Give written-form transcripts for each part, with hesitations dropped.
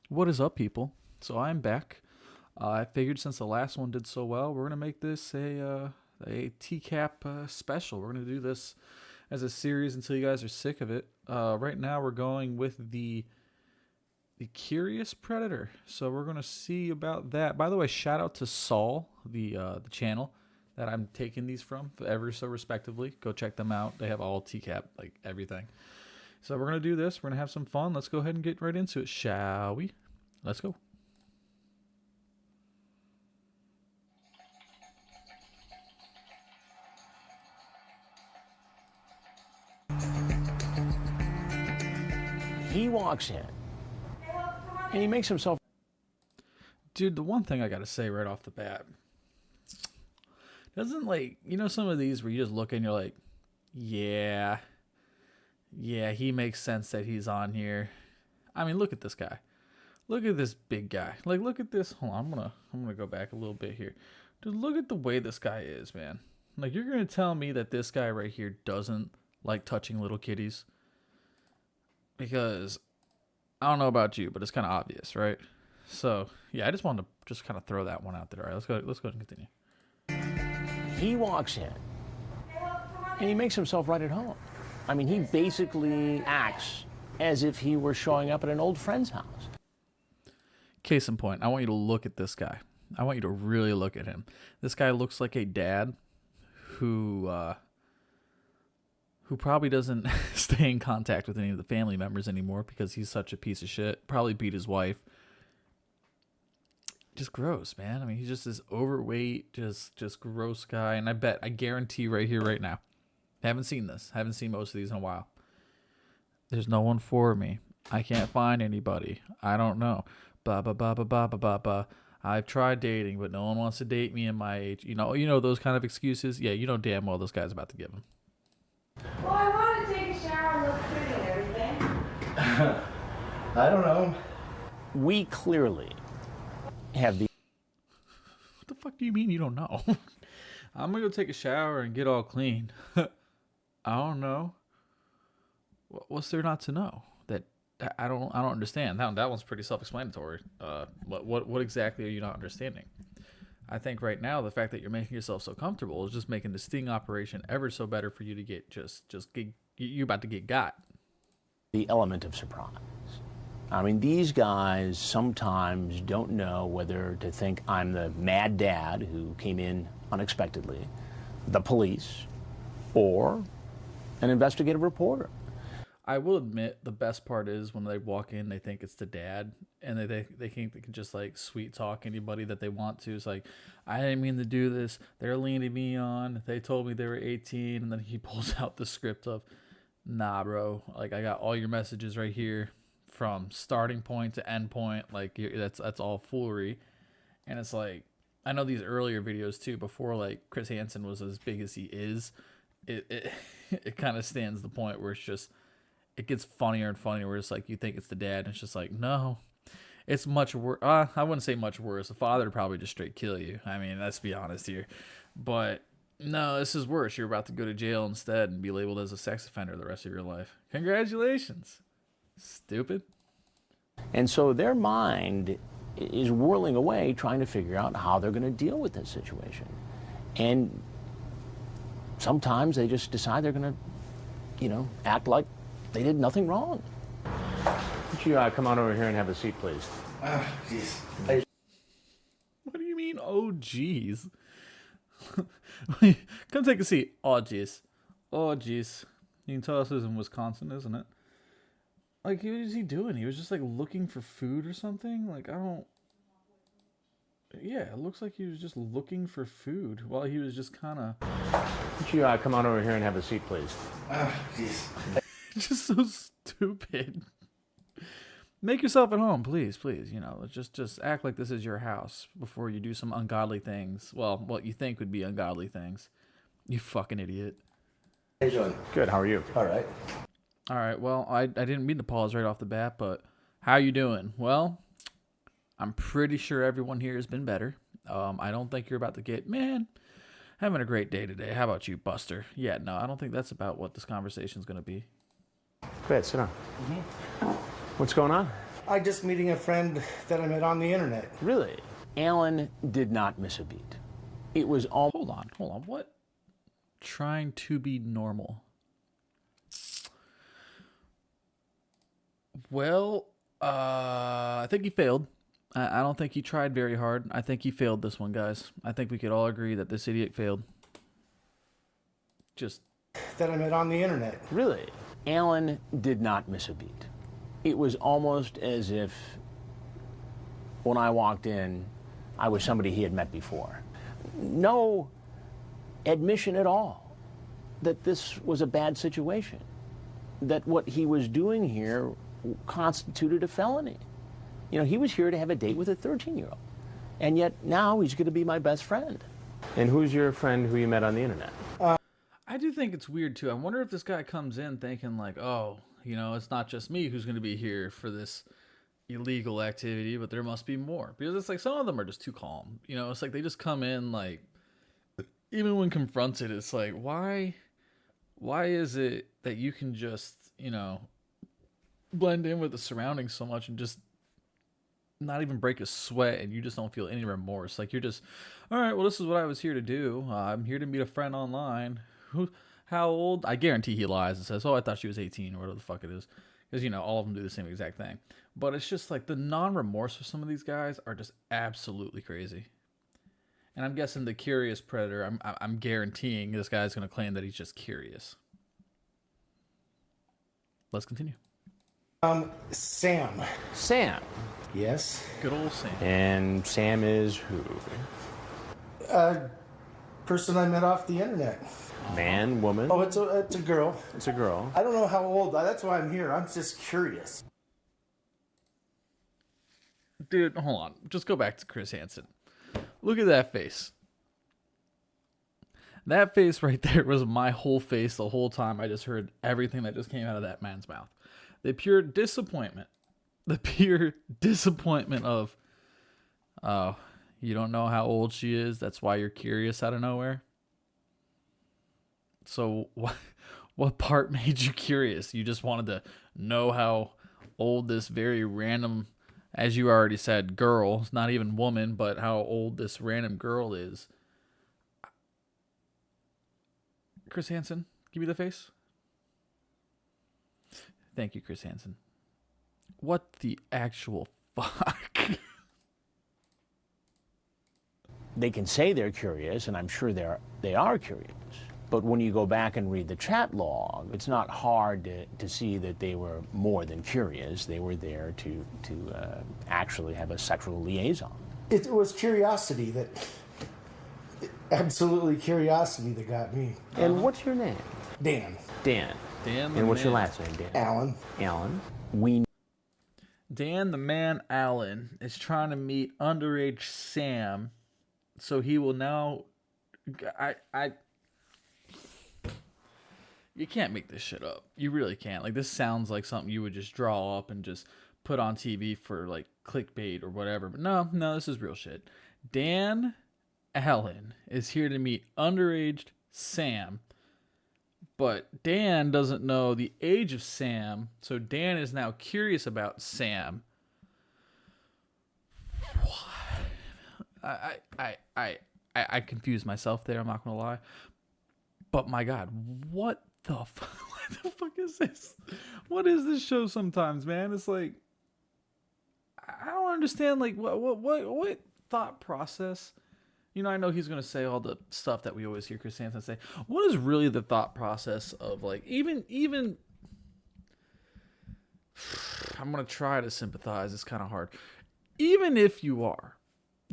What is up, people? So I'm back. I figured since the last one did so well, we're gonna make this a TCAP special. We're gonna do this as a series until you guys are sick of it. Right now, we're going with the Curious Predator. So we're gonna see about that. By the way, shout out to Saul, the channel that I'm taking these from, ever so respectively. Go check them out. They have all TCAP, like everything. So we're gonna do this. We're gonna have some fun. Let's go ahead and get right into it, shall we? Let's go. He walks in and he makes himself. Dude, the one thing I gotta say right off the bat, doesn't, like, some of these where you just look and you're like, yeah, he makes sense that he's on here. I mean, look at this guy. Look at this big guy. Like, look at this. Hold on, I'm gonna go back a little bit here. Dude, look at the way this guy is, man. Like, you're gonna tell me that this guy right here doesn't like touching little kitties? Because I don't know about you, but it's kind of obvious, right? So yeah, I just wanted to just kind of throw that one out there. All right, let's go. Let's go ahead and continue. He walks in and he makes himself right at home. I mean, he basically acts as if he were showing up at an old friend's house. Case in point, I want you to look at this guy. I want you to really look at him. This guy looks like a dad who probably doesn't stay in contact with any of the family members anymore because he's such a piece of shit. Probably beat his wife. Just gross, man. I mean, he's just this overweight, just gross guy. And I guarantee right here, right now, haven't seen this. Haven't seen most of these in a while. There's no one for me. I can't find anybody. I don't know. Blah blah blah blah blah blah blah blah. I've tried dating, but no one wants to date me in my age. You know those kind of excuses. Yeah, you know damn well this guy's about to give them. Well, I want to take a shower and look pretty and everything. I don't know. We clearly have the. What the fuck do you mean you don't know? I'm gonna go take a shower and get all clean. I don't know. What's there not to know? That I don't understand. That one's pretty self-explanatory. What exactly are you not understanding? I think right now the fact that you're making yourself so comfortable is just making the sting operation ever so better for you to get you're about to get got. The element of surprise. I mean, these guys sometimes don't know whether to think I'm the mad dad who came in unexpectedly, the police, or an investigative reporter. I will admit the best part is when they walk in, they think it's the dad, and they think they can just like sweet talk anybody that they want to. It's like, I didn't mean to do this. They're leading me on. They told me they were 18, and then he pulls out the script of, nah, bro. Like, I got all your messages right here, from starting point to end point. Like, that's all foolery. And it's like, I know these earlier videos too, before like Chris Hansen was as big as he is, it kind of stands the point where it's just, it gets funnier and funnier where it's like you think it's the dad and it's just like, no, it's much worse. I wouldn't say much worse. The father would probably just straight kill you. I mean, let's be honest here. But no, this is worse. You're about to go to jail instead and be labeled as a sex offender the rest of your life. Congratulations. Stupid. And so their mind is whirling away trying to figure out how they're going to deal with this situation. And sometimes they just decide they're going to, act like they did nothing wrong. Would you come on over here and have a seat, please? Jeez. What do you mean, oh, geez? Come take a seat. Oh, geez. Oh, geez. You can tell this is in Wisconsin, isn't it? Like, what is he doing? He was just, like, looking for food or something? Like, I don't... Yeah, it looks like he was just looking for food while he was just kind of... Would you come on over here and have a seat, please? Jeez. Just so stupid. Make yourself at home, please. Just act like this is your house before you do some ungodly things. Well, what you think would be ungodly things. You fucking idiot. How you doing? Good, how are you? All right. All right, well, I didn't mean to pause right off the bat, but how you doing? Well, I'm pretty sure everyone here has been better. I don't think you're about to get, man, having a great day today. How about you, Buster? Yeah, no, I don't think that's about what this conversation is going to be. Go ahead, sit down. What's going on? I just meeting a friend that I met on the internet. Really? Alan did not miss a beat. It was all. Hold on. What? Trying to be normal. Well, I think he failed. I don't think he tried very hard. I think he failed this one, guys. I think we could all agree that this idiot failed. Just. That I met on the internet. Really? Alan did not miss a beat. It was almost as if when I walked in, I was somebody he had met before. No admission at all that this was a bad situation, that what he was doing here constituted a felony. You know, he was here to have a date with a 13-year-old, and yet now he's going to be my best friend. And who's your friend who you met on the internet? I do think it's weird too. I wonder if this guy comes in thinking like, oh, you know, it's not just me who's going to be here for this illegal activity, but there must be more. Because it's like some of them are just too calm. You know, it's like they just come in like, even when confronted, it's like, why is it that you can just, you know, blend in with the surroundings so much and just not even break a sweat, and you just don't feel any remorse? Like, you're just, all right, well, this is what I was here to do. I'm here to meet a friend online. How old? I guarantee he lies and says, oh, I thought she was 18 or whatever the fuck it is. Because, you know, all of them do the same exact thing. But it's just like the non-remorse for some of these guys are just absolutely crazy. And I'm guessing the curious predator, I'm guaranteeing this guy's going to claim that he's just curious. Let's continue. Sam. Sam. Yes. Good old Sam. And Sam is who? Person I met off the internet. Man, woman? Oh, it's a girl. It's a girl. I don't know how old. That's why I'm here. I'm just curious. Dude, hold on. Just go back to Chris Hansen. Look at that face. That face right there was my whole face the whole time. I just heard everything that just came out of that man's mouth. The pure disappointment. The pure disappointment of, oh, you don't know how old she is? That's why you're curious out of nowhere? So what part made you curious? You just wanted to know how old this very random, as you already said, girl, it's not even woman, but how old this random girl is. Chris Hansen, give me the face. Thank you, Chris Hansen. What the actual fuck? They can say they're curious, and I'm sure they are curious. But when you go back and read the chat log, it's not hard to see that they were more than curious. They were there to actually have a sexual liaison. It was curiosity absolutely curiosity that got me. And what's your name? Dan. Dan. Dan the And what's your man. last name, Dan? Alan. Alan. Dan the man Allen is trying to meet underage Sam, so he will now. You can't make this shit up. You really can't. Like, this sounds like something you would just draw up and just put on TV for like clickbait or whatever. But no, this is real shit. Dan Allen is here to meet underage Sam, but Dan doesn't know the age of Sam, so Dan is now curious about Sam. I confused myself there, I'm not gonna lie. But my God, what the fuck is this? What is this show sometimes, man? It's like, I don't understand, like, what thought process? You know, I know he's going to say all the stuff that we always hear Chris Hansen say. What is really the thought process of, like, even I'm going to try to sympathize. It's kind of hard. Even if you are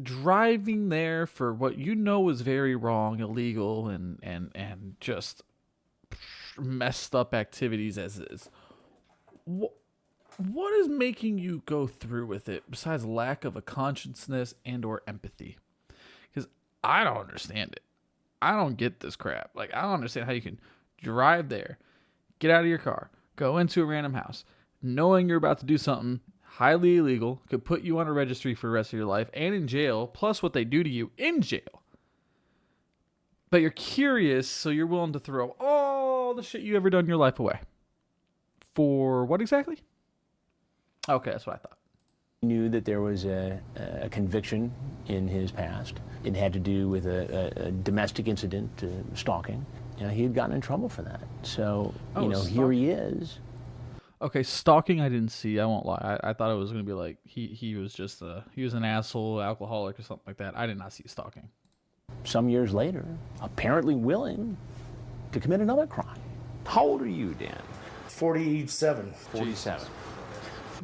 driving there for what you know is very wrong, illegal, and just messed up activities as is, what is making you go through with it besides lack of a consciousness and or empathy? Because I don't understand it. I don't get this crap. Like, I don't understand how you can drive there, get out of your car, go into a random house, knowing you're about to do something highly illegal, could put you on a registry for the rest of your life and in jail, plus what they do to you in jail. But you're curious, so you're willing to throw all the shit you ever done in your life away. For what exactly? Okay, that's what I thought. He knew that there was a conviction in his past. It had to do with a domestic incident, stalking. You know, he had gotten in trouble for that. So, here he is. Okay, stalking I didn't see. I won't lie. I thought it was gonna be like he was just he was an asshole, alcoholic, or something like that. I did not see stalking. Some years later, apparently willing to commit another crime. How old are you, Dan? 47. 47.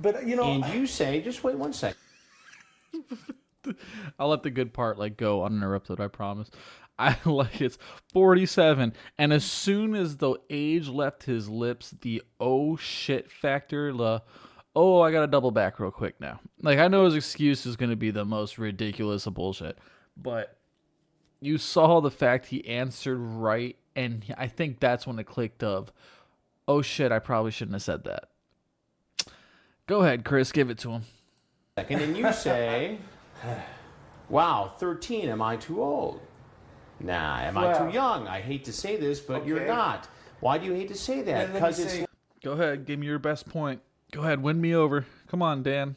But, And you say, just wait 1 second. I'll let the good part go uninterrupted. I promise. I like it's 47, and as soon as the age left his lips, the oh shit factor, I gotta double back real quick now. I know his excuse is gonna be the most ridiculous of bullshit, but you saw the fact he answered right, and I think that's when it clicked of, oh shit, I probably shouldn't have said that. Go ahead, Chris, give it to him. And you say, wow, 13, am I too old? Nah, am I too young? I hate to say this, but you're not. Why do you hate to say that? Because it's... Go ahead, give me your best point. Go ahead, win me over. Come on, Dan.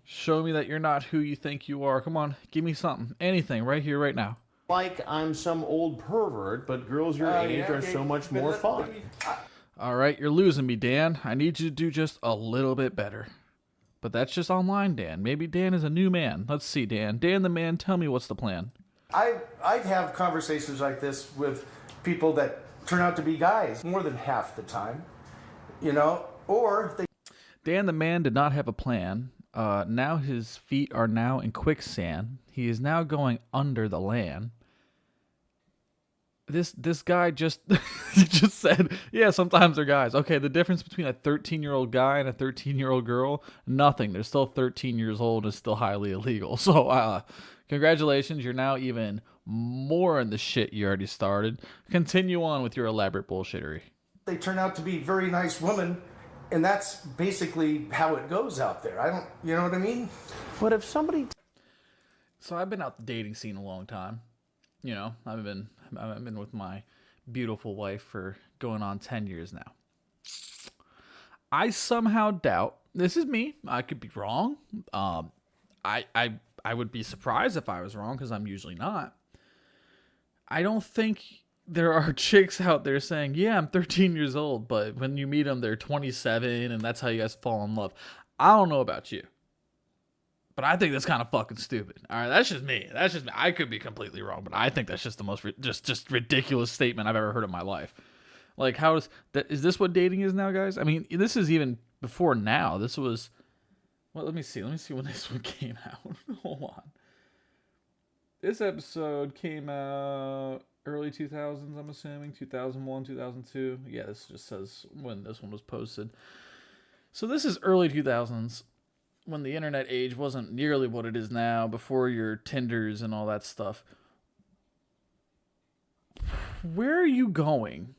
Show me that you're not who you think you are. Come on, give me something. Anything, right here, right now. like I'm some old pervert, but girls your age are so much more fun. All right, you're losing me, Dan. I need you to do just a little bit better. But that's just online, Dan. Maybe Dan is a new man. Let's see, Dan. Dan the man, tell me what's the plan. I have conversations like this with people that turn out to be guys more than half the time, you know, or they... Dan the man did not have a plan. Now his feet are now in quicksand. He is now going under the land. This guy just just said, yeah, sometimes they're guys. Okay, the difference between a 13-year-old guy and a 13-year-old girl, nothing. They're still 13 years old and still highly illegal. So, congratulations. You're now even more in the shit you already started. Continue on with your elaborate bullshittery. They turn out to be very nice women, and that's basically how it goes out there. I don't, you know what I mean? But if somebody... So I've been out the dating scene a long time. You know, I've been with my beautiful wife for going on 10 years now. I somehow doubt, this is me, I could be wrong. I would be surprised if I was wrong, because I'm usually not. I don't think there are chicks out there saying, yeah, I'm 13 years old, but when you meet them, they're 27, and that's how you guys fall in love. I don't know about you, but I think that's kind of fucking stupid. All right, that's just me. I could be completely wrong, but I think that's just the most just ridiculous statement I've ever heard in my life. Like, how is that? Is this what dating is now, guys? I mean, this is even before now. This was, well, let me see when this one came out. Hold on. This episode came out early 2000s, I'm assuming, 2001, 2002. Yeah, this just says when this one was posted. So this is early 2000s, when the internet age wasn't nearly what it is now, before your Tinders and all that stuff. Where are you going?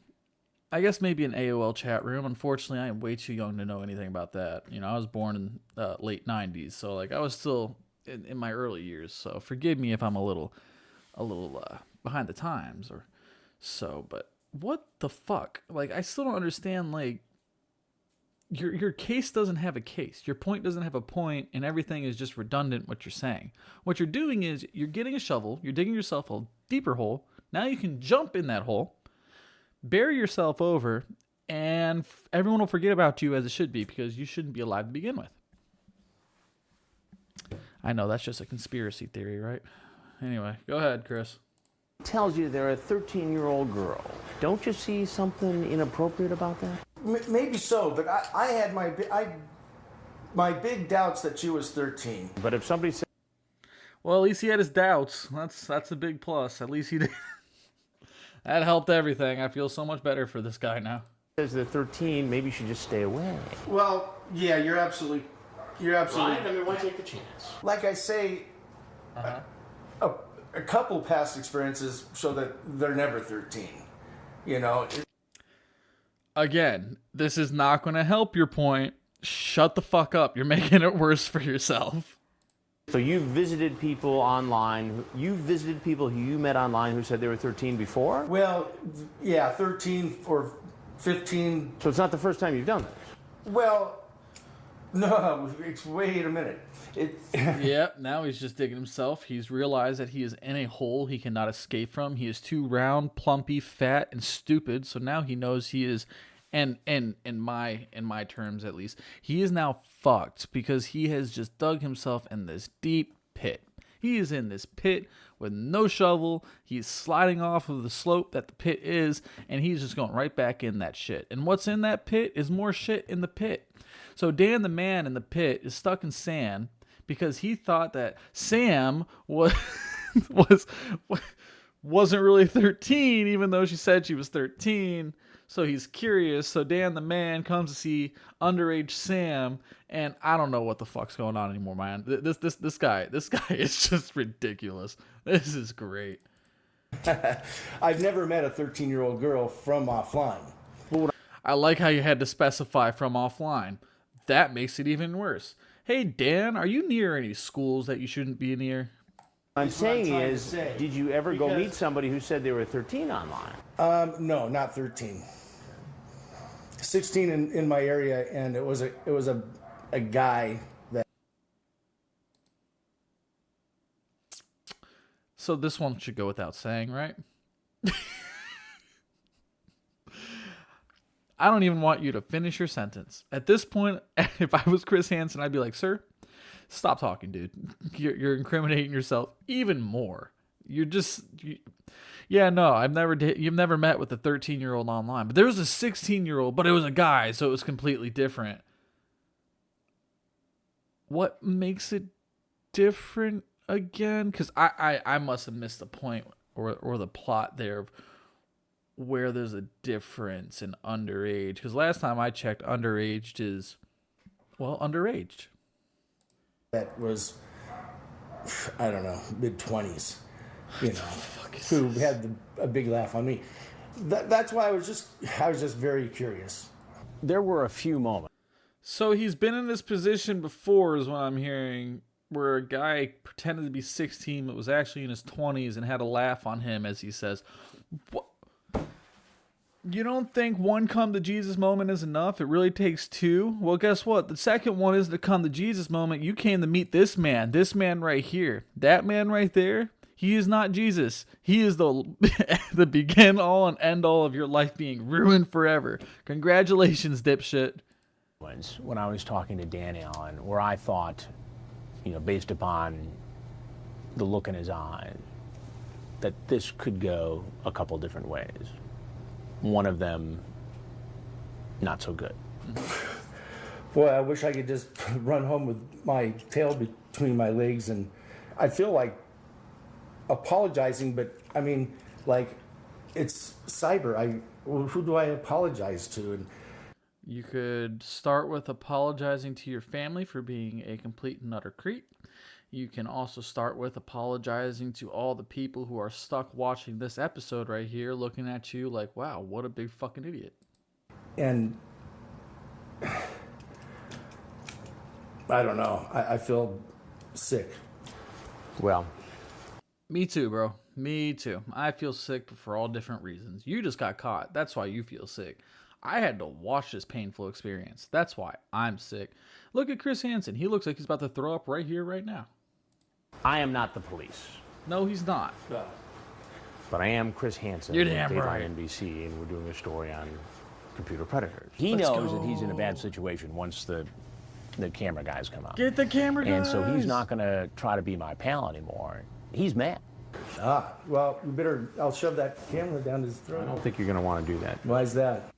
I guess maybe an AOL chat room. Unfortunately, I am way too young to know anything about that. You know, I was born in late 90s, so like I was still in my early years. So forgive me if I'm a little behind the times or so. But what the fuck? Like, I still don't understand. Like, your case doesn't have a case. Your point doesn't have a point, and everything is just redundant what you're saying. What you're doing is you're getting a shovel, you're digging yourself a deeper hole. Now you can jump in that hole, bury yourself over, and everyone will forget about you as it should be, because you shouldn't be alive to begin with. I know, that's just a conspiracy theory, right? Anyway, go ahead, Chris. tells you they're a 13-year-old girl. Don't you see something inappropriate about that? Maybe so, but I had my big doubts that she was 13. But if somebody says... Well, at least he had his doubts. That's a big plus. At least he did. That helped everything. I feel so much better for this guy now. Says they're 13, maybe you should just stay away. Well, yeah, you're absolutely... Right? I mean, why take a chance? Like I say, a couple past experiences show that they're never 13. You know? Again, this is not going to help your point. Shut the fuck up. You're making it worse for yourself. So you've visited people online. You visited people who you met online who said they were 13 before? Well, yeah, 13 or 15. So it's not the first time you've done this? Well, No, wait a minute. Yep, now he's just digging himself. He's realized that he is in a hole he cannot escape from. He is too round, plumpy, fat, and stupid. So now he knows he is, and in my terms at least, he is now fucked because he has just dug himself in this deep pit. He is in this pit with no shovel. He's sliding off of the slope that the pit is, and he's just going right back in that shit. And what's in that pit is more shit in the pit. So Dan the man in the pit is stuck in sand because he thought that Sam wasn't really 13, even though she said she was 13. So he's curious. So Dan the man comes to see underage Sam, and I don't know what the fuck's going on anymore, man. This guy is just ridiculous. This is great. I've never met a 13-year-old girl from offline. I like how you had to specify from offline. That makes it even worse. Hey, Dan, are you near any schools that you shouldn't be near? What I'm saying is, did you ever go meet somebody who said they were 13 online? No, not 13. 16 in my area, and it was a guy that. So this one should go without saying, right? I don't even want you to finish your sentence. At this point, if I was Chris Hansen, I'd be like, sir, stop talking, dude. You're incriminating yourself even more. Yeah, no, you've never met with a 13-year-old online, but there was a 16-year-old, but it was a guy, so it was completely different. What makes it different again? Because I must have missed the point or the plot there of where there's a difference in underage. Because last time I checked, underage is, well, underage. That was, I don't know, mid-20s, you know, who had a big laugh on me. That's why I was just very curious. There were a few moments. So he's been in this position before, is what I'm hearing, where a guy pretended to be 16 but was actually in his 20s and had a laugh on him as he says, "What? You don't think one come to Jesus moment is enough? It really takes two? Well, guess what? The second one isn't the come to Jesus moment. You came to meet this man right here. That man right there, he is not Jesus. He is the begin all and end all of your life being ruined forever. Congratulations, dipshit." When I was talking to Dan Allen, where I thought, based upon the look in his eyes, that this could go a couple different ways. One of them, not so good. Boy, I wish I could just run home with my tail between my legs, and I feel like apologizing, but I mean, like, it's cyber. Who do I apologize to? And you could start with apologizing to your family for being a complete and utter creep. You can also start with apologizing to all the people who are stuck watching this episode right here, looking at you like, wow, what a big fucking idiot. And I don't know. I feel sick. Well, me too, bro. Me too. I feel sick for all different reasons. You just got caught. That's why you feel sick. I had to watch this painful experience. That's why I'm sick. Look at Chris Hansen. He looks like he's about to throw up right here, right now. I am not the police. No, he's not. But I am Chris Hansen. You're damn right. NBC, and we're doing a story on computer predators. He knows that he's in a bad situation once the camera guys come out. Get the camera guys! And so he's not going to try to be my pal anymore. He's mad. Well, I'll shove that camera down his throat. I don't think you're going to want to do that. Why is that?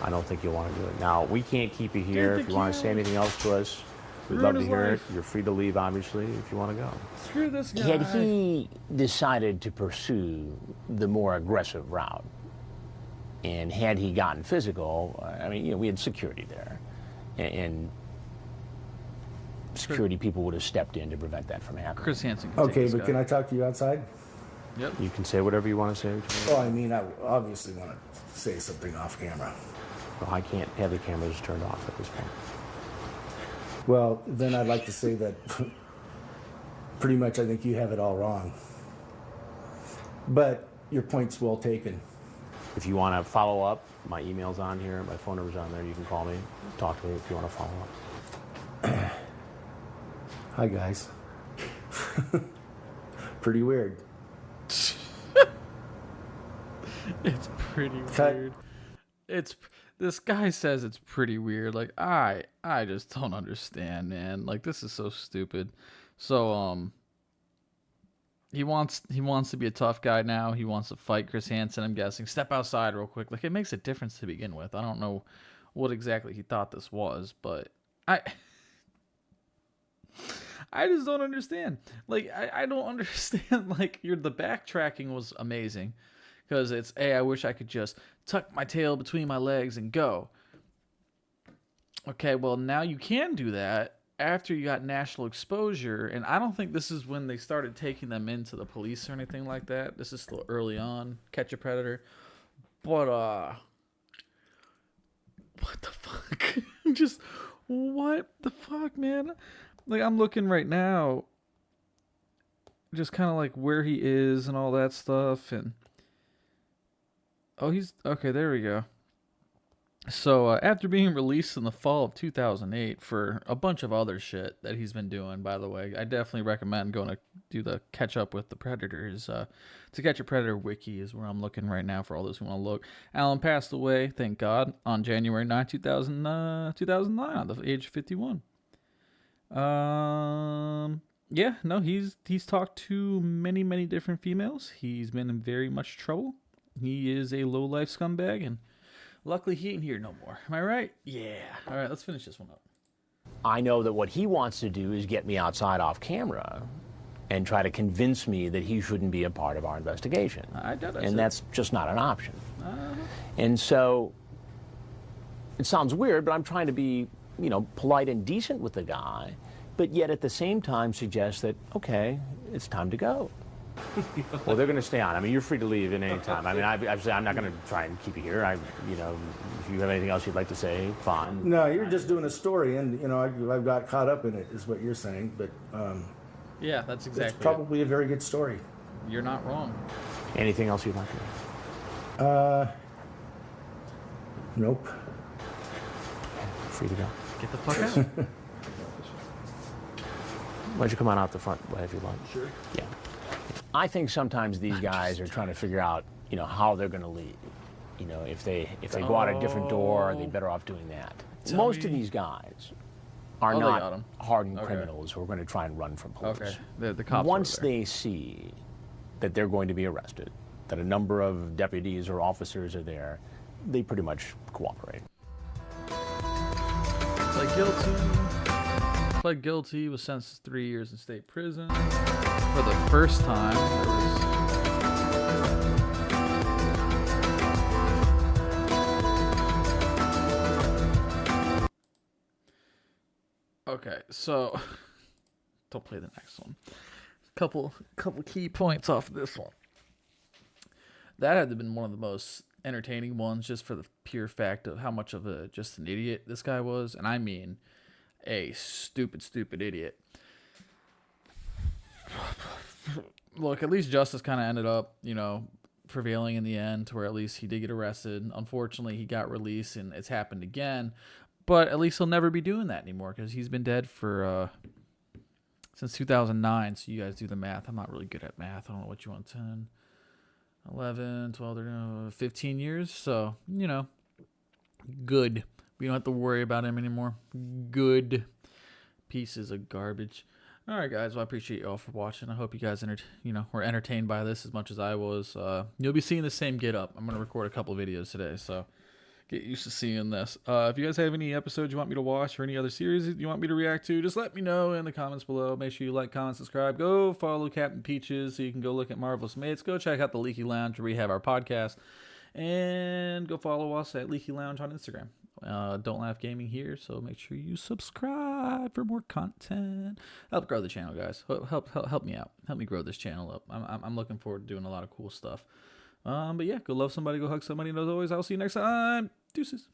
I don't think you'll want to do it. Now, we can't keep you here. If you want to say anything else to us, we'd love to hear it. You're free to leave, obviously, if you want to go. Screw this guy. Had he decided to pursue the more aggressive route, and had he gotten physical, I mean, we had security there, and security people would have stepped in to prevent that from happening. Chris Hansen. Okay, but can I talk to you outside? Yep. You can say whatever you want to say. Well, I mean, I obviously want to say something off camera. Well, I can't have the cameras turned off at this point. Well, then I'd like to say that pretty much I think you have it all wrong. But your point's well taken. If you want to follow up, my email's on here, my phone number's on there. You can call me, talk to me if you want to follow up. Hi, guys. Pretty weird. It's pretty Cut. weird. It's this guy says it's pretty weird. Like I just don't understand, man. Like this is so stupid. So he wants to be a tough guy now. He wants to fight Chris Hansen, I'm guessing. Step outside real quick. Like it makes a difference to begin with. I don't know what exactly he thought this was, but I just don't understand. Like I don't understand. Like the backtracking was amazing. Because it's, hey, I wish I could just tuck my tail between my legs and go. Okay, well, now you can do that after you got national exposure. And I don't think this is when they started taking them into the police or anything like that. This is still early on, Catch a Predator. But, what the fuck? Just, what the fuck, man? Like, I'm looking right now, just kind of like where he is and all that stuff. And oh, he's okay. There we go. So after being released in the fall of 2008 for a bunch of other shit that he's been doing, by the way, I definitely recommend going to do the Catch Up with the Predators. To Catch a Predator wiki is where I'm looking right now for all those who want to look. Alan passed away, thank God, on January 9, 2009, at the age of 51. Yeah, no, he's talked to many, many different females. He's been in very much trouble. He is a low-life scumbag, and luckily he ain't here no more. Am I right? Yeah. All right, let's finish this one up. I know that what he wants to do is get me outside off camera and try to convince me that he shouldn't be a part of our investigation. I doubt and that's just not an option. And so it sounds weird, but I'm trying to be, polite and decent with the guy, but yet at the same time suggest that, okay, it's time to go. Well, they're going to stay on. I mean, you're free to leave at any time. I mean, I'm not going to try and keep you here. If you have anything else you'd like to say, fine. No, you're just doing a story, and I've got caught up in it, is what you're saying. But yeah, that's exactly. It's probably a very good story. You're not wrong. Anything else you'd like to add? Nope. Free to go. Get the fuck out. Why don't you come on out the front? We'll have your lunch. Sure. Yeah. I think sometimes these guys are trying to figure out, how they're going to leave. If they go out a different door, are they better off doing that? Most of these guys are not hardened criminals who are going to try and run from police. Okay. The cops. Once they see that they're going to be arrested, that a number of deputies or officers are there, they pretty much cooperate. Pled guilty, was sentenced to 3 years in state prison. For the first time, okay, so don't play the next one. Couple key points off of this one. That had to have been one of the most entertaining ones, just for the pure fact of how much of just an idiot this guy was, and I mean a stupid idiot. Look, at least justice kind of ended up, prevailing in the end, to where at least he did get arrested. Unfortunately, he got released, and it's happened again. But at least he'll never be doing that anymore, because he's been dead for since 2009. So you guys do the math. I'm not really good at math. I don't know what you want. 10, 11, 12, 13, 15 years. So, good. We don't have to worry about him anymore. Good pieces of garbage. All right, guys. Well, I appreciate you all for watching. I hope you guys were entertained by this as much as I was. You'll be seeing the same get up. I'm going to record a couple videos today, so get used to seeing this. If you guys have any episodes you want me to watch or any other series you want me to react to, just let me know in the comments below. Make sure you like, comment, subscribe. Go follow Captain Peaches so you can go look at Marvelous Mates. Go check out the Leaky Lounge where we have our podcast. And go follow us at Leaky Lounge on Instagram. Don't Laugh Gaming here, so make sure you subscribe for more content. Help grow the channel, guys. Help me out. Help me grow this channel up. I'm looking forward to doing a lot of cool stuff. But yeah, go love somebody, go hug somebody, and as always, I'll see you next time. Deuces.